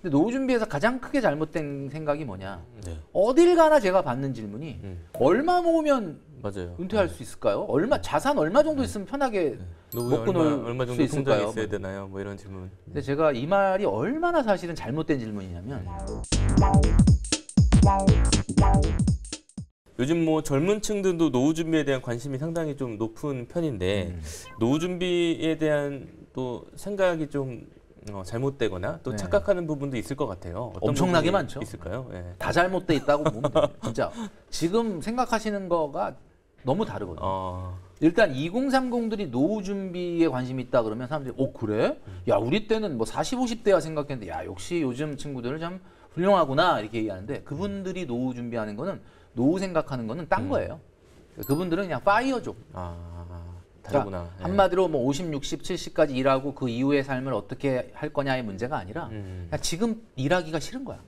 근데 노후 준비에서 가장 크게 잘못된 생각이 뭐냐? 네. 어딜 가나 제가 받는 질문이 얼마 모으면 맞아요. 은퇴할 수 있을까요? 얼마 자산 얼마 정도 있으면 편하게 노후에 먹고 놀 얼마 수 정도 통장이 있을까요? 있어야 되나요? 뭐 이런 질문. 근데 제가 이 말이 얼마나 사실은 잘못된 질문이냐면 요즘 뭐 젊은 층들도 노후 준비에 대한 관심이 상당히 좀 높은 편인데 노후 준비에 대한 또 생각이 좀 잘못되거나 또 네. 착각하는 부분도 있을 것 같아요. 어떤 엄청나게 부분이 많죠. 있을까요? 예. 다 잘못돼 있다고 보면 돼요. 진짜 지금 생각하시는 거가 너무 다르거든요. 일단 2030들이 노후 준비에 관심이 있다 그러면 사람들이 그래? 야 우리 때는 뭐 40, 50대야 생각했는데 야 역시 요즘 친구들은 참 훌륭하구나 이렇게 얘기하는데 그분들이 노후 준비하는 거는 노후 생각하는 거는 딴 거예요. 그분들은 그냥 파이어족. 다르구나. 그러니까 한마디로 뭐 50, 60, 70까지 일하고 그 이후의 삶을 어떻게 할 거냐의 문제가 아니라 그냥 지금 일하기가 싫은 거야.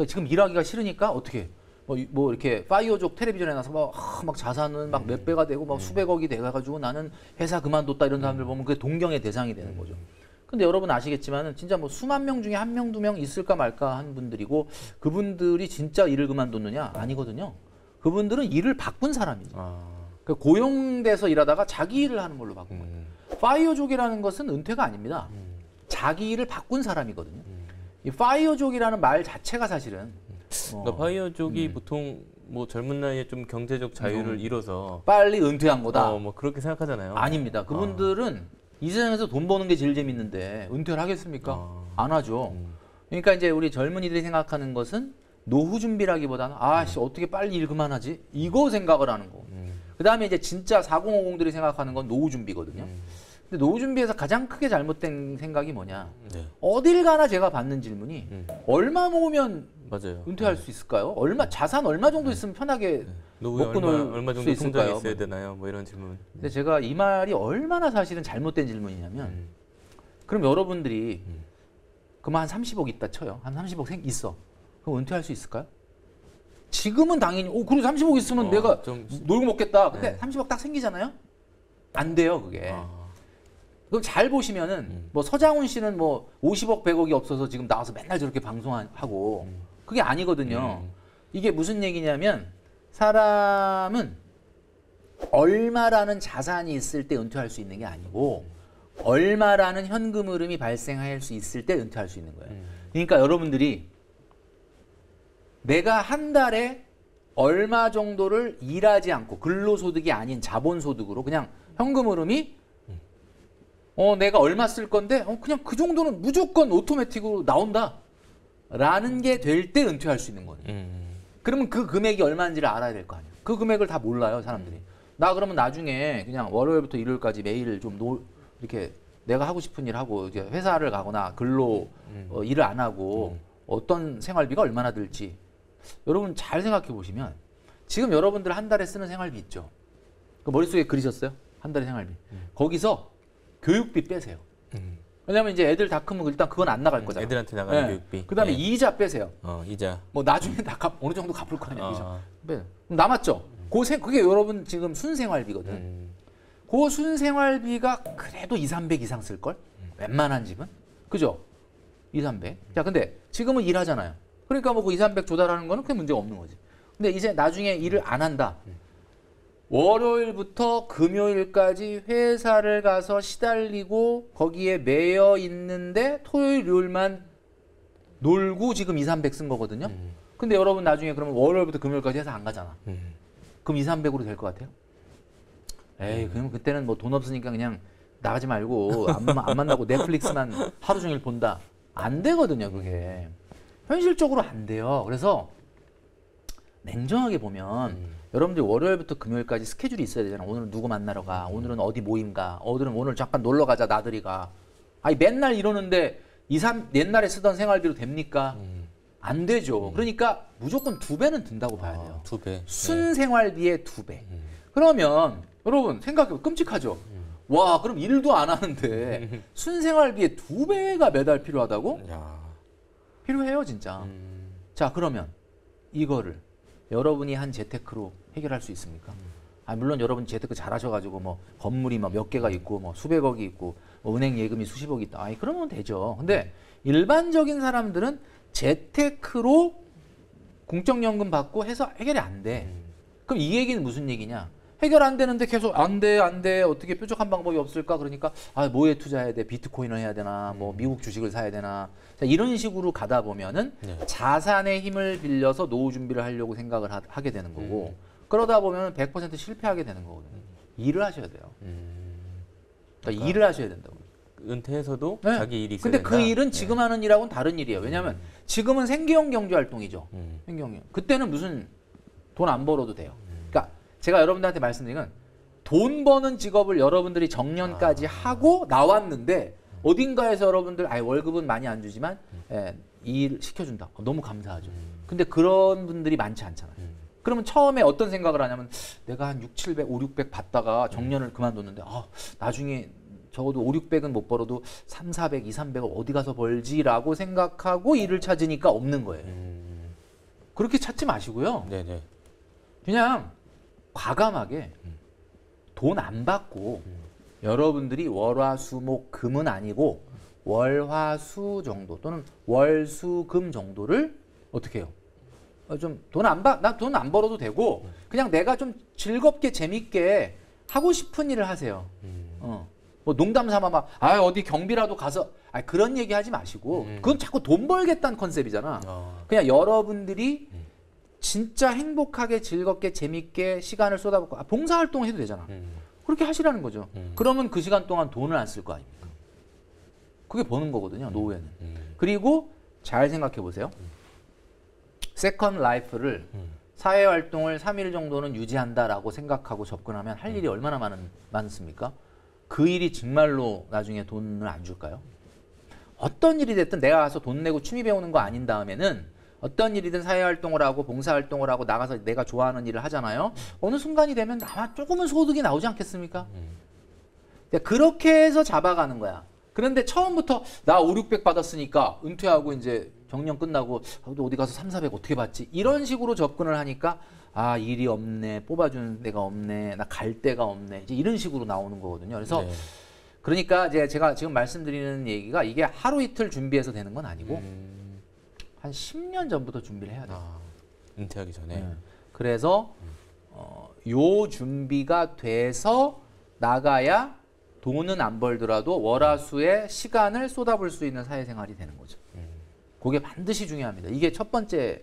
지금 일하기가 싫으니까 어떻게 뭐 이렇게 파이어족 텔레비전에 나서 막 자산은 막 몇 배가 되고 막 수백억이 돼가지고 나는 회사 그만뒀다 이런 사람들 보면 그게 동경의 대상이 되는 거죠. 근데 여러분 아시겠지만은 진짜 뭐 수만 명 중에 한 명, 두 명 있을까 말까 한 분들이고 그분들이 진짜 일을 그만뒀느냐? 아니거든요. 그분들은 일을 바꾼 사람이죠. 고용돼서 일하다가 자기 일을 하는 걸로 바꾼 거예요. 파이어족이라는 것은 은퇴가 아닙니다. 자기 일을 바꾼 사람이거든요. 이 파이어족이라는 말 자체가 사실은 그러니까 파이어족이 보통 뭐 젊은 나이에 좀 경제적 자유를 잃어서 빨리 은퇴한 거다. 뭐 그렇게 생각하잖아요. 아닙니다. 그분들은 이 세상에서 돈 버는 게 제일 재밌는데 은퇴를 하겠습니까? 안 하죠. 그러니까 이제 우리 젊은이들이 생각하는 것은 노후 준비라기보다는 어떻게 빨리 일 그만하지? 이거 생각을 하는 거. 그다음에 이제 진짜 4050들이 생각하는 건 노후 준비거든요. 근데 노후 준비에서 가장 크게 잘못된 생각이 뭐냐? 어딜 가나 제가 받는 질문이 얼마 모으면 맞아요. 은퇴할 수 있을까요? 자산 얼마 정도 있으면 편하게 노후에 먹고 놀 얼마 수 정도 통장이 있을까요? 있어야 되나요? 뭐 이런 질문. 근데 제가 이 말이 얼마나 사실은 잘못된 질문이냐면 그럼 여러분들이 그만 한 30억 있다 쳐요. 한 30억 있어. 그럼 은퇴할 수 있을까요? 지금은 당연히 그래 30억 있으면 내가 좀 놀고 먹겠다. 근데 30억 딱 생기잖아요. 안 돼요 그게. 그럼 잘 보시면은 뭐 서장훈 씨는 뭐 50억 100억이 없어서 지금 나와서 맨날 저렇게 방송하고 그게 아니거든요. 이게 무슨 얘기냐면 사람은 얼마라는 자산이 있을 때 은퇴할 수 있는 게 아니고 얼마라는 현금 흐름이 발생할 수 있을 때 은퇴할 수 있는 거예요. 그러니까 여러분들이 내가 한 달에 얼마 정도를 일하지 않고 근로소득이 아닌 자본소득으로 그냥 현금 흐름이 내가 얼마 쓸 건데 그냥 그 정도는 무조건 오토매틱으로 나온다 라는 게 될 때 은퇴할 수 있는 거예요. 그러면 그 금액이 얼마인지를 알아야 될 거 아니에요. 그 금액을 다 몰라요 사람들이. 나 그러면 나중에 그냥 월요일부터 일요일까지 매일 좀 이렇게 내가 하고 싶은 일 하고 이제 회사를 가거나 근로 일을 안 하고 어떤 생활비가 얼마나 들지 여러분 잘 생각해 보시면 지금 여러분들 한 달에 쓰는 생활비 있죠. 그 머릿속에 그리셨어요? 한 달에 생활비. 거기서 교육비 빼세요. 왜냐면 이제 애들 다 크면 일단 그건 안 나갈 거잖아요. 애들한테 나가는 교육비. 그다음에 이자 빼세요. 이자. 뭐 나중에 어느 정도 갚을 거 아니야. 이자. 그럼 남았죠. 그게 여러분 지금 순생활비거든. 그 순생활비가 그래도 2, 300 이상 쓸 걸? 웬만한 집은? 그죠? 2, 300. 자, 근데 지금은 일하잖아요. 그러니까 뭐 그 2, 300 조달하는 거는 그게 문제가 없는 거지. 근데 이제 나중에 일을 안 한다. 월요일부터 금요일까지 회사를 가서 시달리고 거기에 매여 있는데 토요일, 일요일만 놀고 지금 2, 300 쓴 거거든요. 근데 여러분 나중에 그러면 월요일부터 금요일까지 회사 안 가잖아. 그럼 2, 300으로 될 것 같아요? 에이, 그럼 그때는 뭐 돈 없으니까 그냥 나가지 말고 안 만나고 넷플릭스만 하루 종일 본다. 안 되거든요, 그게. 현실적으로 안 돼요. 그래서 냉정하게 보면 여러분들이 월요일부터 금요일까지 스케줄이 있어야 되잖아. 오늘은 누구 만나러 가. 오늘은 어디 모임 가. 오늘 잠깐 놀러 가자. 나들이 가. 아니 맨날 이러는데 옛날에 쓰던 생활비로 됩니까? 안 되죠. 그러니까 무조건 2배는 든다고 봐야 돼요. 2배. 순생활비의 2배. 그러면 여러분 생각해보면 끔찍하죠. 와 그럼 일도 안 하는데 순생활비의 2배가 매달 필요하다고? 필요해요 진짜. 자 그러면 이거를 여러분이 한 재테크로 해결할 수 있습니까? 물론 여러분 재테크 잘하셔가지고 뭐 건물이 몇 개가 있고 뭐 수백억이 있고 은행 예금이 수십억이 있다. 아이, 그러면 되죠. 근데 일반적인 사람들은 재테크로 공적연금 받고 해서 해결이 안 돼. 그럼 이 얘기는 무슨 얘기냐? 해결 안 되는데 계속 안 돼, 안 돼. 어떻게 뾰족한 방법이 없을까? 그러니까 뭐에 투자해야 돼? 비트코인을 해야 되나? 뭐 미국 주식을 사야 되나? 자, 이런 식으로 가다 보면은 자산의 힘을 빌려서 노후 준비를 하려고 생각을 하게 되는 거고 그러다 보면 100% 실패하게 되는 거거든요. 일을 하셔야 돼요. 그러니까 일을 하셔야 된다고. 은퇴해서도 네. 자기 일이 있어야 근데 된다. 그 일은 지금 하는 일하고는 다른 일이에요. 왜냐하면 지금은 생계형 경제 활동이죠. 생계형. 그때는 무슨 돈 안 벌어도 돼요. 그러니까 제가 여러분들한테 말씀드린 건 돈 버는 직업을 여러분들이 정년까지 하고 나왔는데 어딘가에서 여러분들 월급은 많이 안 주지만 일 시켜준다. 너무 감사하죠. 근데 그런 분들이 많지 않잖아요. 그러면 처음에 어떤 생각을 하냐면 내가 한 6, 700, 5, 600 받다가 정년을 그만뒀는데 나중에 적어도 5, 600은 못 벌어도 3, 400, 2, 300을 어디 가서 벌지라고 생각하고 일을 찾으니까 없는 거예요. 그렇게 찾지 마시고요. 네네. 그냥 과감하게 돈 안 받고 여러분들이 월화수목 금은 아니고 월화수 정도 또는 월수금 정도를 어떻게 해요? 좀 돈 안 벌어도 되고 그냥 내가 좀 즐겁게 재밌게 하고 싶은 일을 하세요. 뭐 농담 삼아 막 어디 경비라도 가서 그런 얘기 하지 마시고 그건 자꾸 돈 벌겠다는 컨셉이잖아. 그냥 여러분들이 진짜 행복하게 즐겁게 재밌게 시간을 쏟아붓고 봉사활동 해도 되잖아. 그렇게 하시라는 거죠. 그러면 그 시간 동안 돈을 안 쓸 거 아닙니까? 그게 버는 거거든요. 노후에는. 그리고 잘 생각해 보세요. 세컨 라이프를 사회활동을 3일 정도는 유지한다라고 생각하고 접근하면 할 일이 얼마나 많습니까? 그 일이 정말로 나중에 돈을 안 줄까요? 어떤 일이 됐든 내가 가서 돈 내고 취미 배우는 거 아닌 다음에는 어떤 일이든 사회활동을 하고 봉사활동을 하고 나가서 내가 좋아하는 일을 하잖아요. 어느 순간이 되면 아마 조금은 소득이 나오지 않겠습니까? 그렇게 해서 잡아가는 거야. 그런데 처음부터 나 5, 600 받았으니까 은퇴하고 이제 정년 끝나고 어디 가서 3, 400 어떻게 받지? 이런 식으로 접근을 하니까 일이 없네, 뽑아주는 데가 없네, 나 갈 데가 없네, 이제 이런 식으로 나오는 거거든요. 그래서 그러니까 제가 지금 말씀드리는 얘기가 이게 하루 이틀 준비해서 되는 건 아니고 한 10년 전부터 준비를 해야 돼요. 은퇴하기 전에. 그래서 요 준비가 돼서 나가야 돈은 안 벌더라도 월화수에 시간을 쏟아볼 수 있는 사회생활이 되는 거죠. 그게 반드시 중요합니다. 이게 첫 번째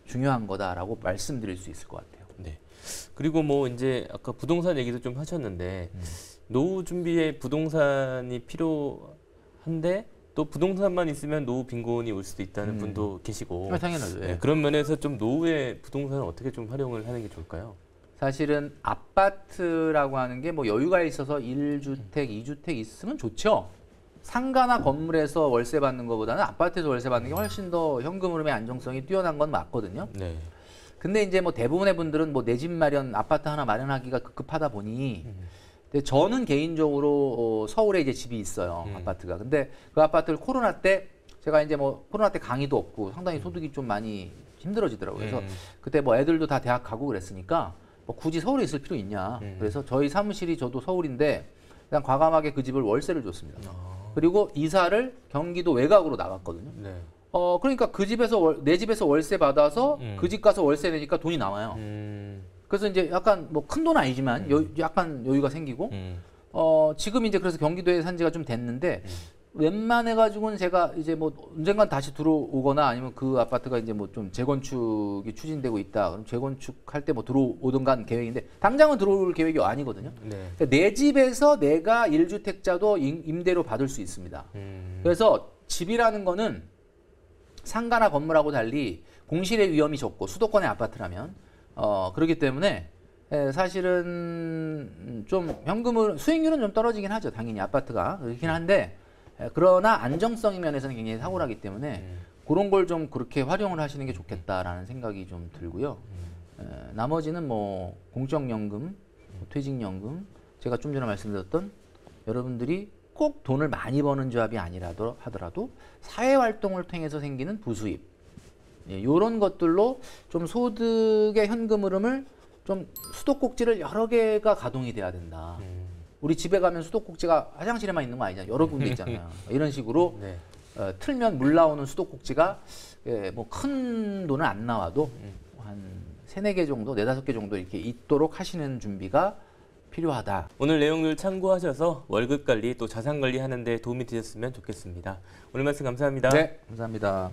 중요한 거다라고 말씀드릴 수 있을 것 같아요. 네. 그리고 뭐 이제 아까 부동산 얘기도 좀 하셨는데 노후 준비에 부동산이 필요한데 또 부동산만 있으면 노후 빈곤이 올 수도 있다는 분도 계시고. 당연하죠. 네, 그런 면에서 좀 노후에 부동산을 어떻게 좀 활용을 하는 게 좋을까요? 사실은 아파트라고 하는 게 뭐 여유가 있어서 1주택, 2주택 있으면 좋죠. 상가나 건물에서 월세 받는 것보다는 아파트에서 월세 받는 게 훨씬 더 현금 흐름의 안정성이 뛰어난 건 맞거든요. 네. 근데 이제 뭐 대부분의 분들은 뭐 내 집 마련, 아파트 하나 마련하기가 급하다 보니 근데 저는 개인적으로 서울에 이제 집이 있어요. 아파트가. 근데 그 아파트를 코로나 때 제가 이제 뭐 코로나 때 강의도 없고 상당히 소득이 좀 많이 힘들어지더라고요. 그래서 그때 뭐 애들도 다 대학 가고 그랬으니까 뭐 굳이 서울에 있을 필요 있냐. 그래서 저희 사무실이 저도 서울인데 그냥 과감하게 그 집을 월세를 줬습니다. 그리고 이사를 경기도 외곽으로 나갔거든요. 네. 그러니까 그 집에서 내 집에서 월세 받아서 그 집 가서 월세 내니까 돈이 나와요. 그래서 이제 약간 뭐 큰 돈 아니지만 약간 여유가 생기고 지금 이제 그래서 경기도에 산 지가 좀 됐는데 웬만해 가지고는 제가 이제 뭐 언젠간 다시 들어오거나 아니면 그 아파트가 이제 뭐 좀 재건축이 추진되고 있다. 그럼 재건축할 때 뭐 들어오든가 계획인데 당장은 들어올 계획이 아니거든요. 네. 그러니까 내 집에서 내가 1주택자도 임대료 받을 수 있습니다. 그래서 집이라는 거는 상가나 건물하고 달리 공실의 위험이 적고 수도권의 아파트라면 그렇기 때문에 사실은 좀 현금을 수익률은 좀 떨어지긴 하죠. 당연히 아파트가 그렇긴 한데 그러나 안정성 면에서는 굉장히 탁월하기 때문에 그런 걸 좀 그렇게 활용을 하시는 게 좋겠다라는 생각이 좀 들고요. 나머지는 뭐 공적연금, 퇴직연금, 제가 좀 전에 말씀드렸던 여러분들이 꼭 돈을 많이 버는 조합이 아니라도 하더라도 사회활동을 통해서 생기는 부수입 이런 것들로 좀 소득의 현금 흐름을 좀 수도꼭지를 여러 개가 가동이 돼야 된다. 우리 집에 가면 수도꼭지가 화장실에만 있는 거 아니잖아요. 여러 군데 있잖아요. 이런 식으로 네. 틀면 물 나오는 수도꼭지가 뭐 큰 돈은 안 나와도 한 3-4개 정도, 4-5개 정도 이렇게 있도록 하시는 준비가 필요하다. 오늘 내용들 참고하셔서 월급 관리 또 자산 관리 하는 데 도움이 되셨으면 좋겠습니다. 오늘 말씀 감사합니다. 네, 감사합니다.